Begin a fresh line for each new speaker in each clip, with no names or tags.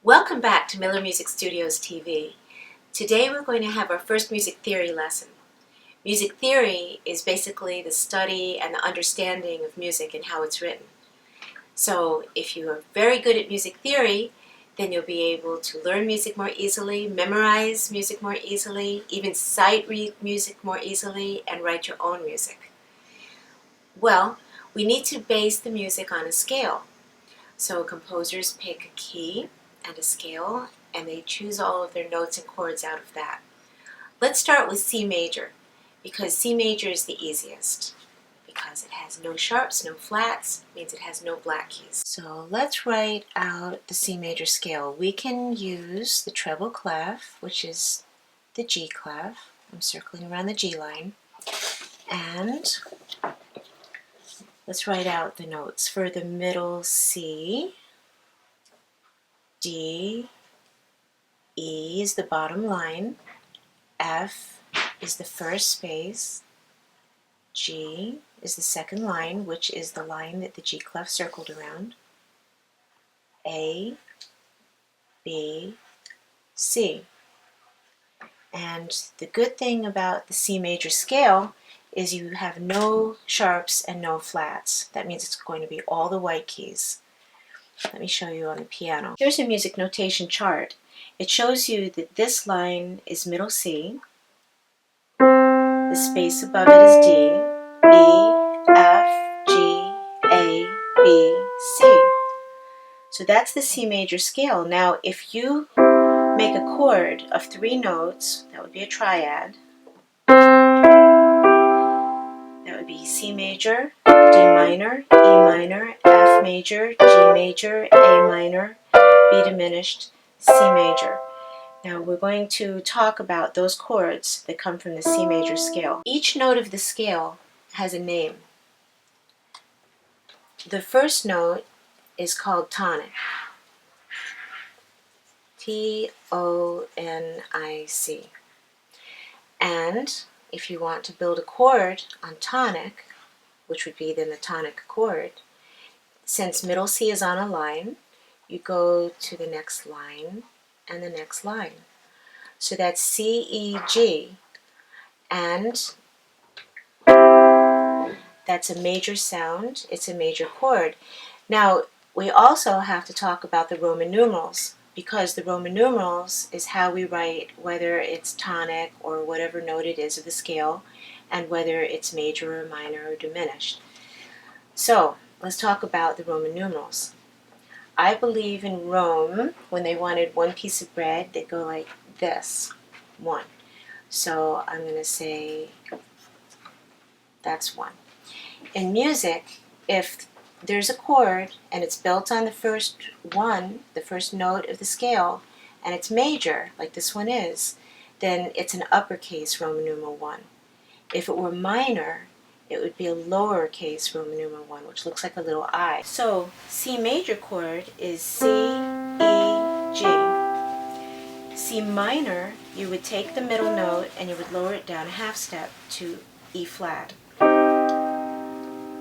Welcome back to Miller Music Studios TV. Today we're going to have our first music theory lesson. Music theory is basically the study and the understanding of music and how it's written. So if you are very good at music theory, then you'll be able to learn music more easily, memorize music more easily, even sight read music more easily, and write your own music. Well, we need to base the music on a scale. So composers pick a key and a scale, and they choose all of their notes and chords out of that. Let's start with C major, because C major is the easiest, because it has no sharps, no flats, means it has no black keys. So let's write out the C major scale. We can use the treble clef, which is the G clef. I'm circling around the G line, and let's write out the notes for the middle C. D, E is the bottom line, F is the first space, G is the second line, which is the line that the G clef circled around, A, B, C. And the good thing about the C major scale is you have no sharps and no flats. That means it's going to be all the white keys. Let me show you on the piano. Here's a music notation chart. It shows you that this line is middle C, the space above it is D, B, F, G, A, B, C. So that's the C major scale. Now if you make a chord of 3 notes, that would be a triad. That would be C major, D minor, E minor, F major, G major, A minor, B diminished, C major. Now we're going to talk about those chords that come from the C major scale. Each note of the scale has a name. The first note is called tonic. T-O-N-I-C. And if you want to build a chord on tonic, which would be then the tonic chord, since middle C is on a line, you go to the next line and the next line. So that's C, E, G, and that's a major sound, it's a major chord. Now, we also have to talk about the Roman numerals, because the Roman numerals is how we write whether it's tonic or whatever note it is of the scale, and whether it's major or minor or diminished. So, let's talk about the Roman numerals. I believe in Rome, when they wanted one piece of bread, they go like this, 1. So I'm going to say that's 1. In music, if there's a chord and it's built on the first one, the first note of the scale, and it's major, like this one is, then it's an uppercase Roman numeral 1. If it were minor, it would be a lowercase Roman numeral 1, which looks like a little I. So C major chord is C, E, G. C minor, you would take the middle note and you would lower it down a half step to E flat.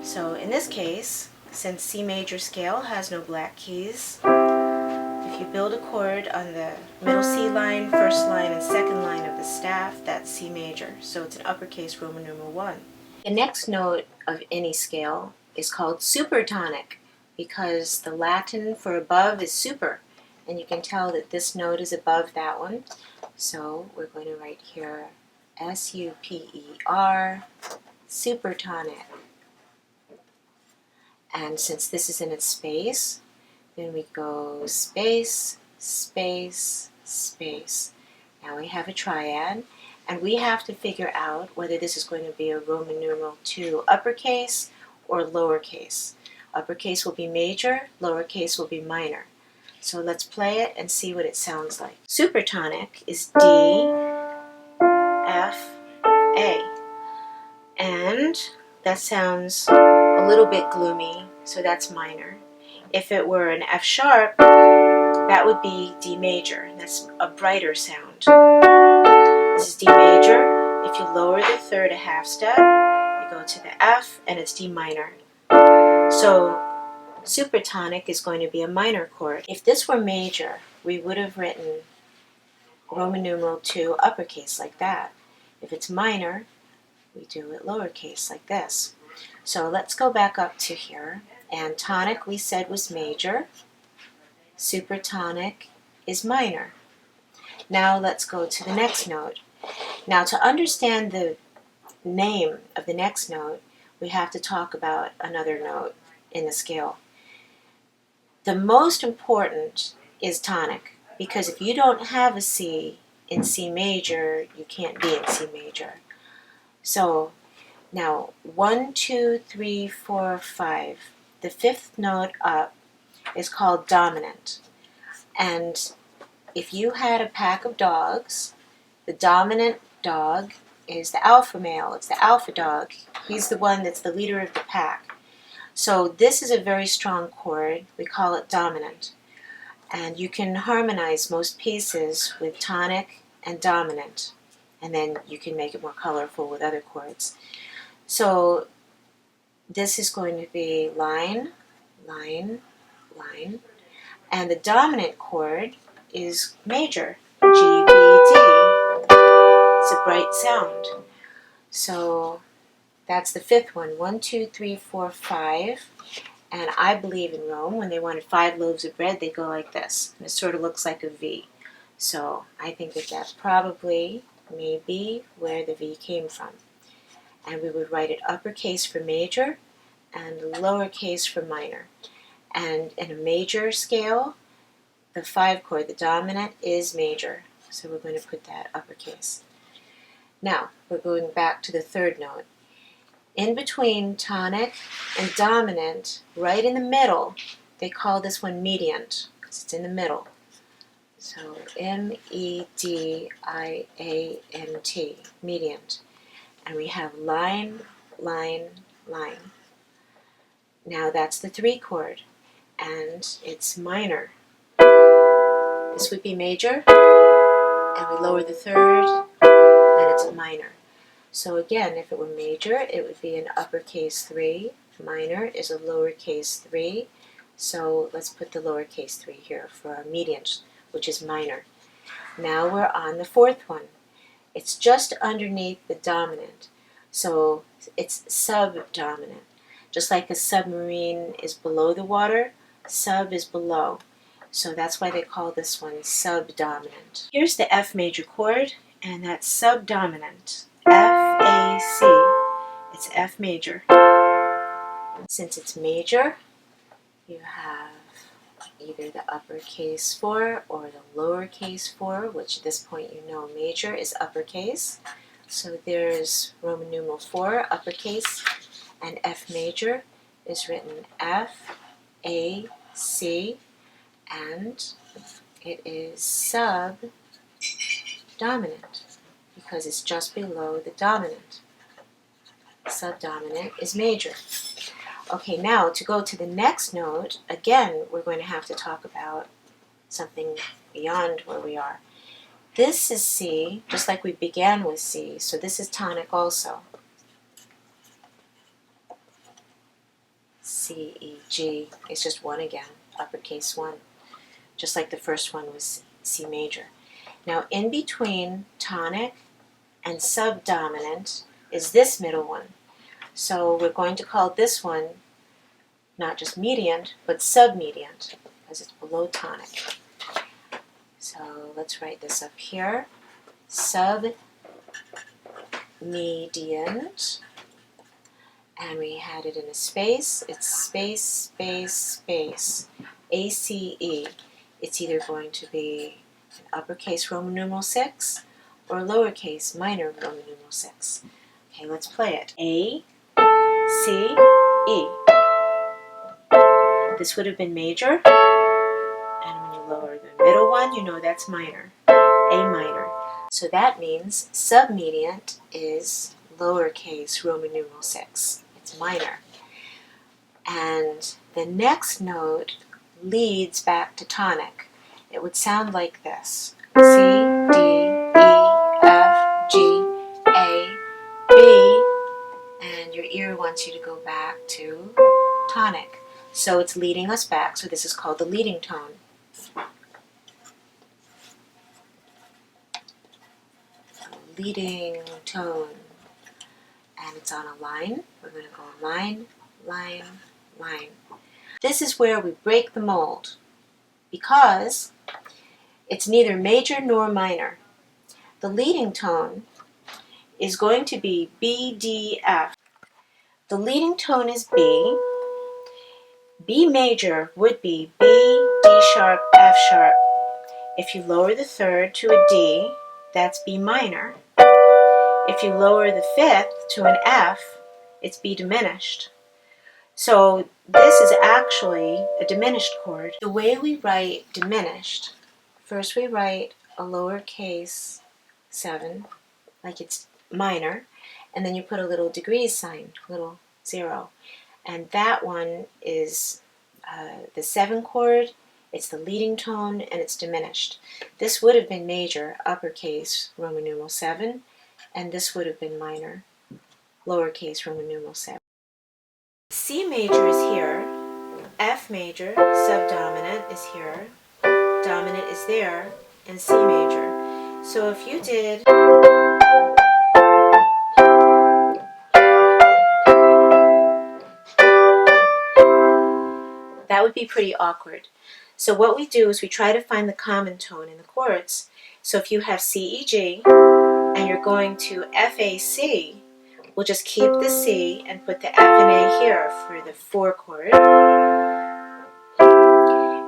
So in this case, since C major scale has no black keys, if you build a chord on the middle C line, first line, and second line of the staff, that's C major. So it's an uppercase Roman numeral 1. The next note of any scale is called supertonic, because the Latin for above is super, and you can tell that this note is above that one. So we're going to write here S-U-P-E-R, supertonic. And since this is in its space, then we go space, space, space. Now we have a triad, and we have to figure out whether this is going to be a Roman numeral 2 uppercase or lowercase. Uppercase will be major, lowercase will be minor. So let's play it and see what it sounds like. Supertonic is D, F, A. And that sounds a little bit gloomy, so that's minor. If it were an F sharp, that would be D major. That's a brighter sound. This is D major. If you lower the third a half step, you go to the F, and it's D minor. So supertonic is going to be a minor chord. If this were major, we would have written Roman numeral 2 uppercase like that. If it's minor, we do it lowercase like this. So let's go back up to here. And tonic we said was major. Supertonic is minor. Now let's go to the next note. Now to understand the name of the next note, we have to talk about another note in the scale. The most important is tonic, because if you don't have a C in C major, you can't be in C major. So now 1, 2, 3, 4, 5. The fifth note up is called dominant. And if you had a pack of dogs, the dominant dog is the alpha male. It's the alpha dog. He's the one that's the leader of the pack. So this is a very strong chord. We call it dominant. And you can harmonize most pieces with tonic and dominant. And then you can make it more colorful with other chords. So this is going to be line, line, line. And the dominant chord is major, G, B, D. It's a bright sound. So that's the fifth one. 1, 2, 3, 4, 5. And I believe in Rome, when they wanted 5 loaves of bread, they go like this. And it sort of looks like a V. So I think that that's probably maybe where the V came from. And we would write it uppercase for major and lowercase for minor. And in a major scale, the 5 chord, the dominant, is major. So we're going to put that uppercase. Now, we're going back to the third note. In between tonic and dominant, right in the middle, they call this one mediant, because it's in the middle. So M-E-D-I-A-N-T, mediant. And we have line, line, line. Now that's the 3 chord, and it's minor. This would be major, and we lower the third, and it's a minor. So again, if it were major, it would be an uppercase 3. Minor is a lowercase 3. So let's put the lowercase 3 here for our mediant, which is minor. Now we're on the fourth one. It's just underneath the dominant. So it's subdominant. Just like a submarine is below the water, sub is below. So that's why they call this one subdominant. Here's the F major chord, and that's subdominant. F, A, C. It's F major. Since it's major, you have either the uppercase 4 or the lowercase 4, which at this point you know major is uppercase. So there's Roman numeral 4, uppercase, and F major is written F, A, C, and it is subdominant because it's just below the dominant. Subdominant is major. Okay, now to go to the next note, again, we're going to have to talk about something beyond where we are. This is C, just like we began with C, so this is tonic also. C, E, G, it's just 1 again, uppercase 1, just like the first one was C major. Now in between tonic and subdominant is this middle one. So we're going to call this one not just mediant, but submediant, because it's below tonic. So let's write this up here. Submediant. And we had it in a space. It's space, space, space. A-C-E. It's either going to be an uppercase Roman numeral 6 or lowercase minor Roman numeral 6. Okay, let's play it. A, C, E. This would have been major. And when you lower the middle one, you know that's minor. A minor. So that means submediant is lowercase Roman numeral 6. It's minor. And the next note leads back to tonic. It would sound like this. C, D, E, F, wants you to go back to tonic. So it's leading us back. So this is called the leading tone. Leading tone. And it's on a line. We're going to go line, line, line. This is where we break the mold because it's neither major nor minor. The leading tone is going to be B, D, F. The leading tone is B. B major would be B, D sharp, F sharp. If you lower the third to a D, that's B minor. If you lower the fifth to an F, it's B diminished. So this is actually a diminished chord. The way we write diminished, first we write a lowercase 7, like it's minor, and then you put a little degrees sign, little 0. And that one is the 7 chord, it's the leading tone, and it's diminished. This would have been major, uppercase, Roman numeral 7, and this would have been minor, lowercase, Roman numeral 7. C major is here, F major, subdominant is here, dominant is there, and C major. So if you did that would be pretty awkward. So what we do is we try to find the common tone in the chords. So if you have C, E, G, and you're going to F, A, C, we'll just keep the C and put the F and A here for the 4 chord.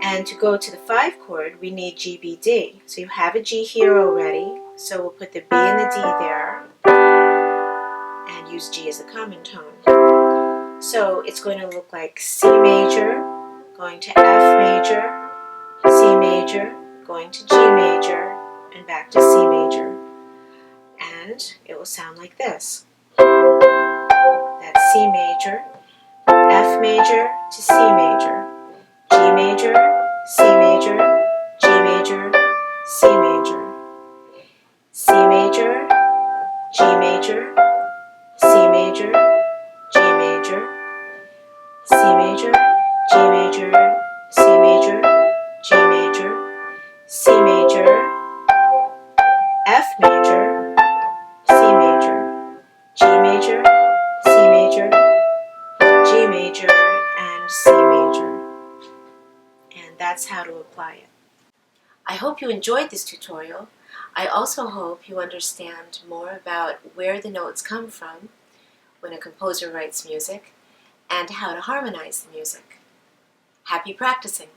And to go to the 5 chord, we need G, B, D. So you have a G here already, so we'll put the B and the D there and use G as the common tone. So it's going to look like C major, going to F major, C major, going to G major, and back to C major. And it will sound like this. That's C major, F major to C major, G major, C major, G major, C major, C major, G major, C major, G major, C major, G major, C major, G major, C major, F major, C major, G major, C major, G major, and C major. And that's how to apply it. I hope you enjoyed this tutorial. I also hope you understand more about where the notes come from when a composer writes music and how to harmonize the music. Happy practicing!